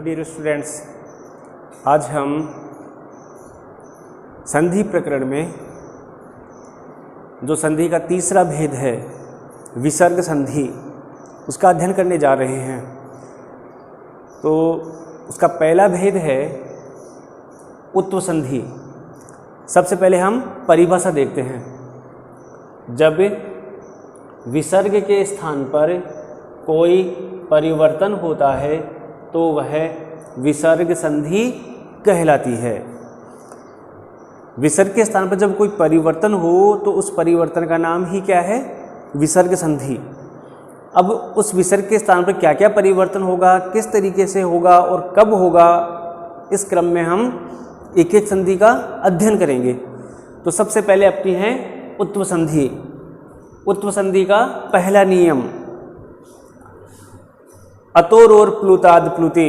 Hello dear students, आज हम संधि प्रकरण में जो संधि का तीसरा भेद है विसर्ग संधि, उसका अध्ययन करने जा रहे हैं। तो उसका पहला भेद है उत्व संधि। सबसे पहले हम परिभाषा देखते हैं। जब विसर्ग के स्थान पर कोई परिवर्तन होता है तो वह विसर्ग संधि कहलाती है। विसर्ग के स्थान पर जब कोई परिवर्तन हो तो उस परिवर्तन का नाम ही क्या है? विसर्ग संधि। अब उस विसर्ग के स्थान पर क्या क्या परिवर्तन होगा, किस तरीके से होगा और कब होगा, इस क्रम में हम एक एक संधि का अध्ययन करेंगे। तो सबसे पहले अपनी है उत्व संधि। उत्व संधि का पहला नियम अतोर और प्लुताद प्लुति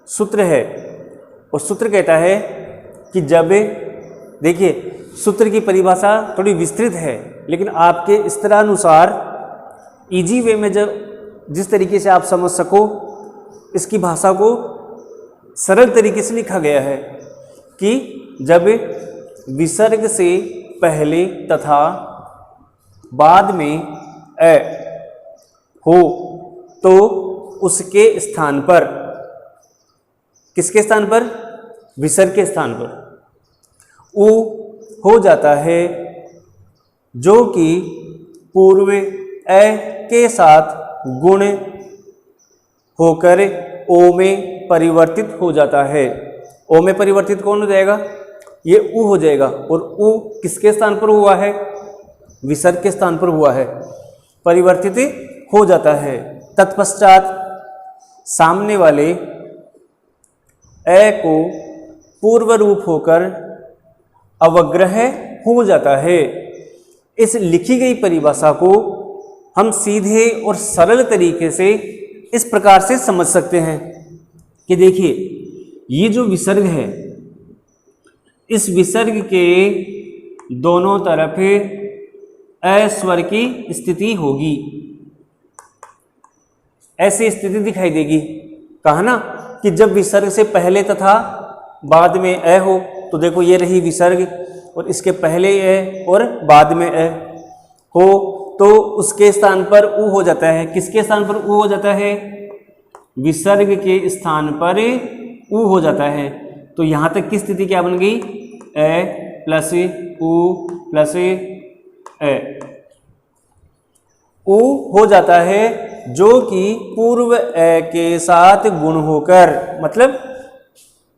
सूत्र है। और सूत्र कहता है कि जब, देखिए सूत्र की परिभाषा थोड़ी विस्तृत है, लेकिन आपके स्तरानुसार इजी वे में जब जिस तरीके से आप समझ सको, इसकी भाषा को सरल तरीके से लिखा गया है कि जब विसर्ग से पहले तथा बाद में ए हो तो उसके स्थान पर, किसके स्थान पर? विसर्ग के स्थान पर उ हो जाता है, जो कि पूर्व ए के साथ गुण होकर ओ में परिवर्तित हो जाता है। ओ में परिवर्तित कौन हो जाएगा? ये उ हो जाएगा। और उ किसके स्थान पर हुआ है? विसर्ग के स्थान पर हुआ है, परिवर्तित हो जाता है। तत्पश्चात सामने वाले ए को पूर्व रूप होकर अवग्रह हो जाता है। इस लिखी गई परिभाषा को हम सीधे और सरल तरीके से इस प्रकार से समझ सकते हैं कि देखिए, ये जो विसर्ग है, इस विसर्ग के दोनों तरफ ए स्वर की स्थिति होगी। ऐसी स्थिति दिखाई देगी। कहा ना कि जब विसर्ग से पहले तथा बाद में ए हो, तो देखो ये रही विसर्ग, और इसके पहले ए और बाद में ए हो तो उसके स्थान पर उ हो जाता है। किसके स्थान पर उ हो जाता है? विसर्ग के स्थान पर उ हो जाता है। तो यहाँ तक की स्थिति क्या बन गई? ए प्लस उ प्लस ए। उ हो जाता है जो कि पूर्व ए के साथ गुण होकर, मतलब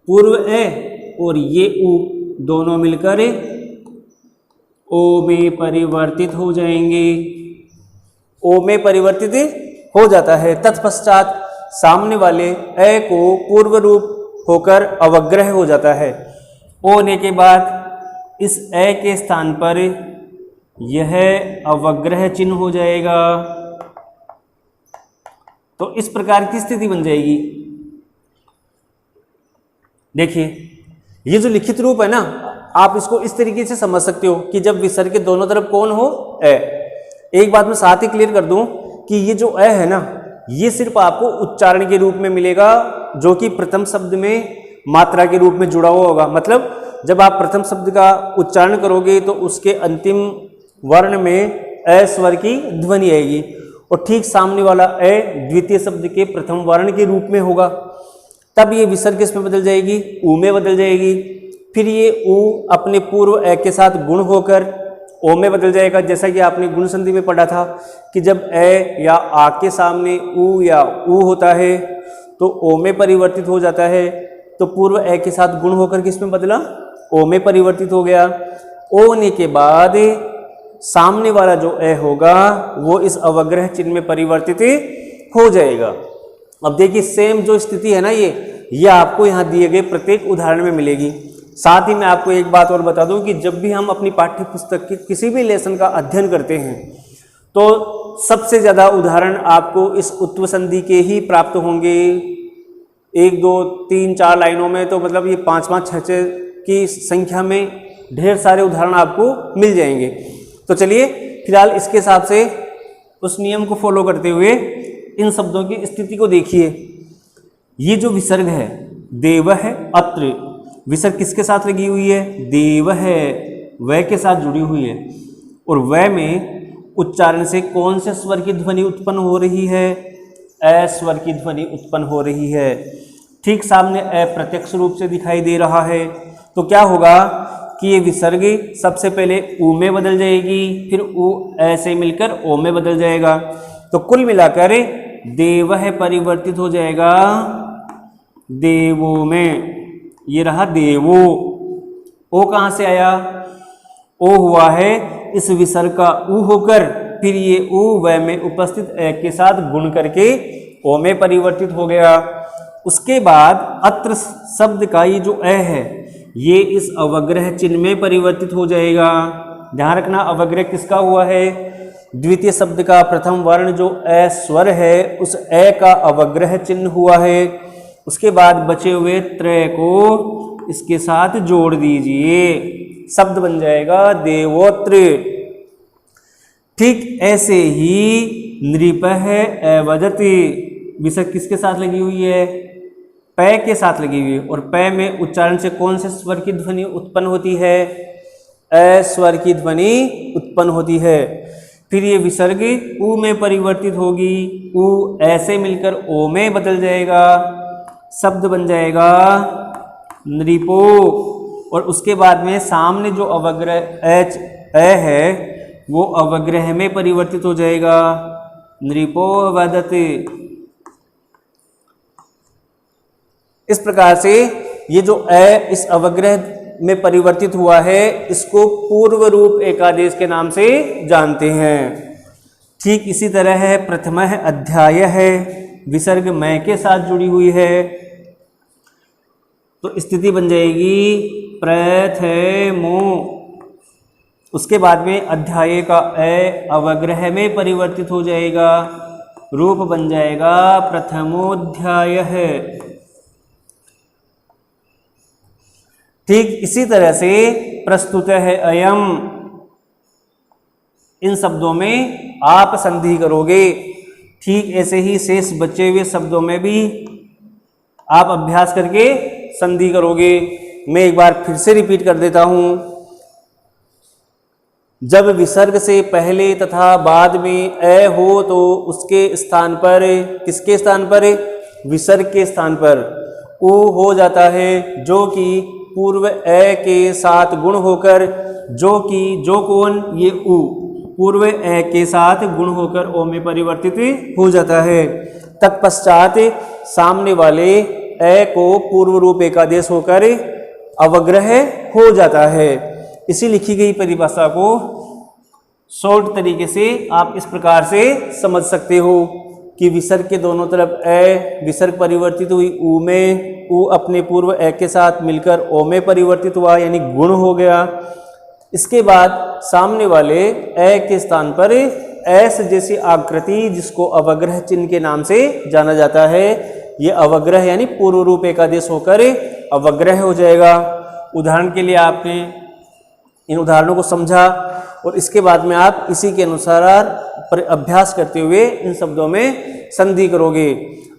पूर्व ए और ये उ दोनों मिलकर ओ में परिवर्तित हो जाएंगे। ओ में परिवर्तित हो जाता है। तत्पश्चात सामने वाले ए को पूर्व रूप होकर अवग्रह हो जाता है। ओ होने के बाद इस ए के स्थान पर यह अवग्रह चिन्ह हो जाएगा। तो इस प्रकार की स्थिति बन जाएगी। देखिए, ये जो लिखित रूप है ना, आप इसको इस तरीके से समझ सकते हो कि जब विसर्ग के दोनों तरफ कौन हो? ए। एक बात मैं साथ ही क्लियर कर दूं कि ये जो ए है ना, ये सिर्फ आपको उच्चारण के रूप में मिलेगा, जो कि प्रथम शब्द में मात्रा के रूप में जुड़ा हुआ होगा। मतलब जब आप प्रथम शब्द का उच्चारण करोगे तो उसके अंतिम वर्ण में ए स्वर की ध्वनि आएगी, और ठीक सामने वाला ए द्वितीय शब्द के प्रथम वर्ण के रूप में होगा। तब ये विसर्ग किस में बदल जाएगी? उ में बदल जाएगी। फिर ये उ अपने पूर्व ए के साथ गुण होकर ओ में बदल जाएगा। जैसा कि आपने गुण संधि में पढ़ा था कि जब ए या आ के सामने उ या उ होता है तो ओ में परिवर्तित हो जाता है। तो पूर्व ए के साथ गुण होकर किस में बदला? ओ में परिवर्तित हो गया। ओ होने के बाद सामने वाला जो ए होगा वो इस अवग्रह चिन्ह में परिवर्तित हो जाएगा। अब देखिए, सेम जो स्थिति है ना, ये आपको यहाँ दिए गए प्रत्येक उदाहरण में मिलेगी। साथ ही मैं आपको एक बात और बता दूं कि जब भी हम अपनी पाठ्य पुस्तक के किसी भी लेसन का अध्ययन करते हैं तो सबसे ज़्यादा उदाहरण आपको इस उत्व संधि के ही प्राप्त होंगे। 1 2 3 4 लाइनों में तो मतलब ये 5 5 6 6 की संख्या में ढेर सारे उदाहरण आपको मिल जाएंगे। तो चलिए फिलहाल इसके हिसाब से उस नियम को फॉलो करते हुए इन शब्दों की स्थिति को देखिए। ये जो विसर्ग है देव है अत्र, विसर्ग किसके साथ लगी हुई है? देव है, वह के साथ जुड़ी हुई है। और वह में उच्चारण से कौन से स्वर की ध्वनि उत्पन्न हो रही है? अ स्वर की ध्वनि उत्पन्न हो रही है। ठीक सामने अप्रत्यक्ष रूप से दिखाई दे रहा है। तो क्या होगा कि ये विसर्ग सबसे पहले ऊ में बदल जाएगी, फिर ऊ ऐसे मिलकर ओ में बदल जाएगा। तो कुल मिलाकर देव है परिवर्तित हो जाएगा देवो में। ये रहा देवो। ओ कहाँ से आया? ओ हुआ है इस विसर्ग का ऊ होकर, फिर ये ऊ वह में उपस्थित ए के साथ गुण करके ओ में परिवर्तित हो गया। उसके बाद अत्र शब्द का ये जो ए है ये इस अवग्रह चिन्ह में परिवर्तित हो जाएगा। ध्यान रखना अवग्रह किसका हुआ है? द्वितीय शब्द का प्रथम वर्ण जो ए स्वर है उस ए का अवग्रह चिन्ह हुआ है। उसके बाद बचे हुए त्रय को इसके साथ जोड़ दीजिए, शब्द बन जाएगा देवोत्र। ठीक ऐसे ही नृपः अवदति, विसर्ग किसके साथ लगी हुई है? पै के साथ लगी हुई है। और पै में उच्चारण से कौन से स्वर की ध्वनि उत्पन्न होती है? अ स्वर की ध्वनि उत्पन्न होती है। फिर ये विसर्ग ऊ में परिवर्तित होगी, ऊ ऐसे मिलकर ओ में बदल जाएगा, शब्द बन जाएगा नृपो। और उसके बाद में सामने जो अवग्रह एच ए है वो अवग्रह में परिवर्तित हो जाएगा नृपो वदति। इस प्रकार से ये जो ए इस अवग्रह में परिवर्तित हुआ है इसको पूर्व रूप एकादेश के नाम से जानते हैं। ठीक इसी तरह है प्रथमः अध्याय है, विसर्ग मैं के साथ जुड़ी हुई है, तो स्थिति बन जाएगी प्रथमो। उसके बाद में अध्याय का ए अवग्रह में परिवर्तित हो जाएगा, रूप बन जाएगा प्रथमोध्याय है। ठीक इसी तरह से प्रस्तुत है अयम, इन शब्दों में आप संधि करोगे। ठीक ऐसे ही शेष बचे हुए शब्दों में भी आप अभ्यास करके संधि करोगे। मैं एक बार फिर से रिपीट कर देता हूं। जब विसर्ग से पहले तथा बाद में ए हो तो उसके स्थान पर, किसके स्थान पर? विसर्ग के स्थान पर ऊ हो जाता है, जो कि पूर्व ए के साथ गुण होकर, जो कि जो कौन? ये ऊ पूर्व ए के साथ गुण होकर ओ में परिवर्तित हो जाता है। तत्पश्चात सामने वाले ए को पूर्व रूप एकादेश होकर अवग्रह हो जाता है। इसी लिखी गई परिभाषा को शॉर्ट तरीके से आप इस प्रकार से समझ सकते हो कि विसर्ग के दोनों तरफ ए, विसर्ग परिवर्तित हुई ऊ में, ऊ अपने पूर्व ए के साथ मिलकर ओ में परिवर्तित हुआ यानी गुण हो गया। इसके बाद सामने वाले ए के स्थान पर एस जैसी आकृति जिसको अवग्रह चिन्ह के नाम से जाना जाता है, ये अवग्रह यानी पूर्व रूप एकादेश होकर अवग्रह हो जाएगा। उदाहरण के लिए आपने इन उदाहरणों को समझा और इसके बाद में आप इसी के अनुसार अभ्यास करते हुए इन शब्दों में संधि करोगे।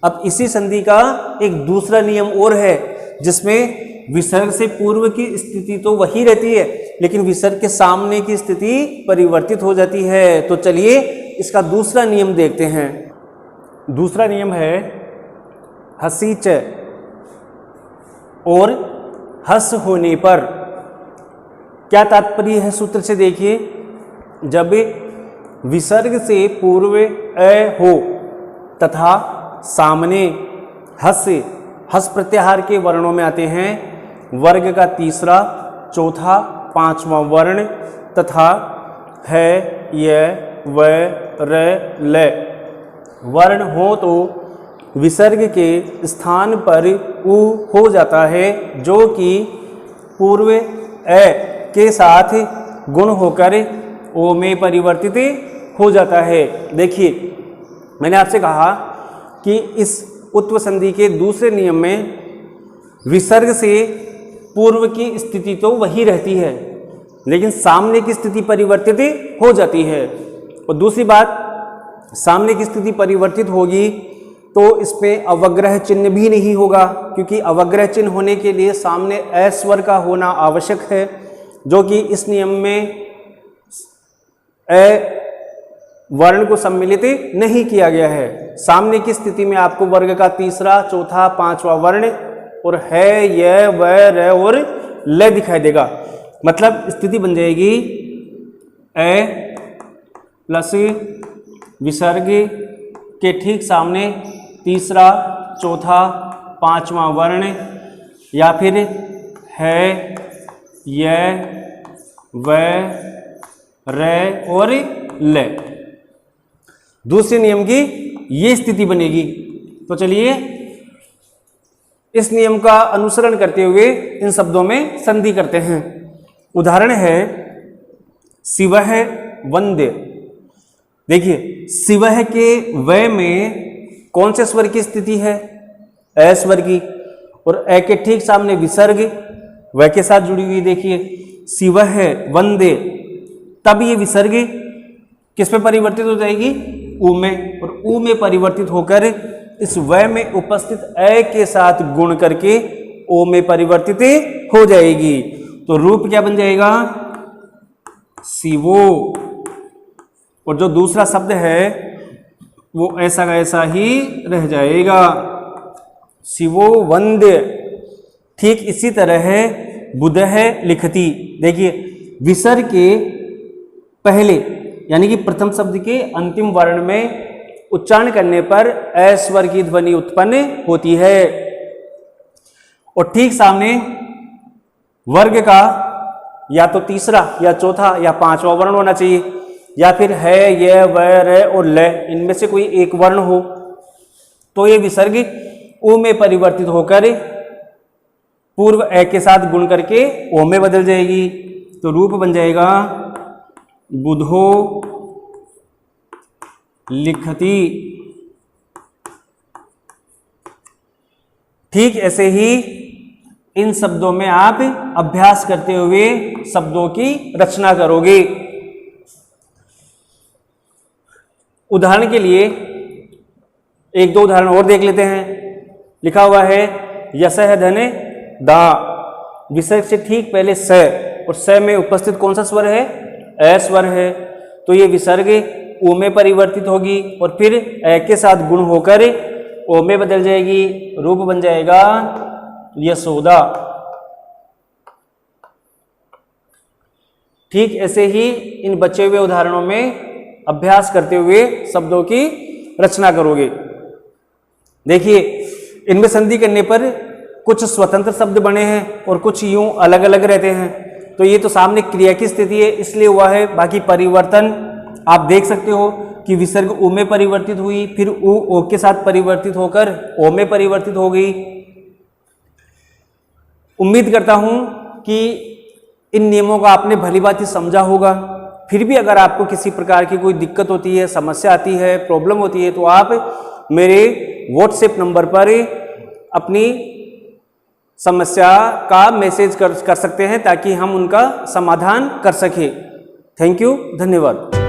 अब इसी संधि का एक दूसरा नियम और है जिसमें विसर्ग से पूर्व की स्थिति तो वही रहती है लेकिन विसर्ग के सामने की स्थिति परिवर्तित हो जाती है। तो चलिए इसका दूसरा नियम देखते हैं। दूसरा नियम है हसीच और हस होने पर। क्या तात्पर्य है सूत्र से देखिए, जब विसर्ग से पूर्व अ हो तथा सामने हस, हस प्रत्याहार के वर्णों में आते हैं वर्ग का तीसरा, चौथा, पांचवा वर्ण तथा है, य, व, र, ल वर्ण हो तो विसर्ग के स्थान पर उ हो जाता है, जो कि पूर्व अ के साथ गुण होकर ओ में परिवर्तित हो जाता है। देखिए मैंने आपसे कहा कि इस उत्व संधि के दूसरे नियम में विसर्ग से पूर्व की स्थिति तो वही रहती है लेकिन सामने की स्थिति परिवर्तित हो जाती है। और दूसरी बात, सामने की स्थिति परिवर्तित होगी तो इसमें अवग्रह चिन्ह भी नहीं होगा, क्योंकि अवग्रह चिन्ह होने के लिए सामने अ स्वर का होना आवश्यक है, जो कि इस नियम में अ वर्ण को सम्मिलित नहीं किया गया है। सामने की स्थिति में आपको वर्ग का तीसरा, चौथा, पांचवा वर्ण और है, य, व, र और ल दिखाई देगा। मतलब स्थिति बन जाएगी अ प्लस विसर्ग के ठीक सामने तीसरा, चौथा, पांचवा वर्ण, या फिर है, य, व, र और ल। दूसरे नियम की ये स्थिति बनेगी। तो चलिए इस नियम का अनुसरण करते हुए इन शब्दों में संधि करते हैं। उदाहरण है शिवः वंद्य। देखिए शिवः के व में कौन से स्वर की स्थिति है? अ स्वर की, और अ के ठीक सामने विसर्ग व के साथ जुड़ी हुई। देखिए शिवः वंद्य, तब ये विसर्ग किस में परिवर्तित हो जाएगी? उ में, और उ में परिवर्तित होकर इस व में उपस्थित अ के साथ गुण करके ओ में परिवर्तित हो जाएगी। तो रूप क्या बन जाएगा? शिवो। और जो दूसरा शब्द है वो ऐसा का ऐसा ही रह जाएगा, शिवो वंद्य। ठीक इसी तरह है बुधः लिखति। देखिए विसर्ग के पहले यानी कि प्रथम शब्द के अंतिम वर्ण में उच्चारण करने पर अ स्वर की ध्वनि उत्पन्न होती है, और ठीक सामने वर्ग का या तो तीसरा या चौथा या पांचवा वर्ण होना चाहिए, या फिर है, य, व, र और ल, इनमें से कोई एक वर्ण हो, तो ये विसर्ग उ में परिवर्तित होकर पूर्व अ के साथ गुण करके ओ में बदल जाएगी। तो रूप बन जाएगा बुधो लिखति। ठीक ऐसे ही इन शब्दों में आप अभ्यास करते हुए शब्दों की रचना करोगे। उदाहरण के लिए एक दो उदाहरण और देख लेते हैं। लिखा हुआ है यशः धन दा। विसर्ग से ठीक पहले स, और स में उपस्थित कौन सा स्वर है? अ स्वर है। तो ये विसर्ग ओ में परिवर्तित होगी और फिर अ के साथ गुण होकर ओ में बदल जाएगी। रूप बन जाएगा यशोदा। ठीक ऐसे ही इन बचे हुए उदाहरणों में अभ्यास करते हुए शब्दों की रचना करोगे। देखिए इनमें संधि करने पर कुछ स्वतंत्र शब्द बने हैं और कुछ यूं अलग अलग रहते हैं। तो ये तो सामने क्रिया की स्थिति है इसलिए हुआ है। बाकी परिवर्तन आप देख सकते हो कि विसर्ग उ में परिवर्तित हुई, फिर उ ओ के साथ परिवर्तित होकर ओ में परिवर्तित हो गई। उम्मीद करता हूं कि इन नियमों का आपने भली भांति समझा होगा। फिर भी अगर आपको किसी प्रकार की कोई दिक्कत होती है, समस्या आती है, प्रॉब्लम होती है, तो आप मेरे व्हाट्सएप नंबर पर अपनी समस्या का मैसेज कर सकते हैं ताकि हम उनका समाधान कर सकें। थैंक यू, धन्यवाद।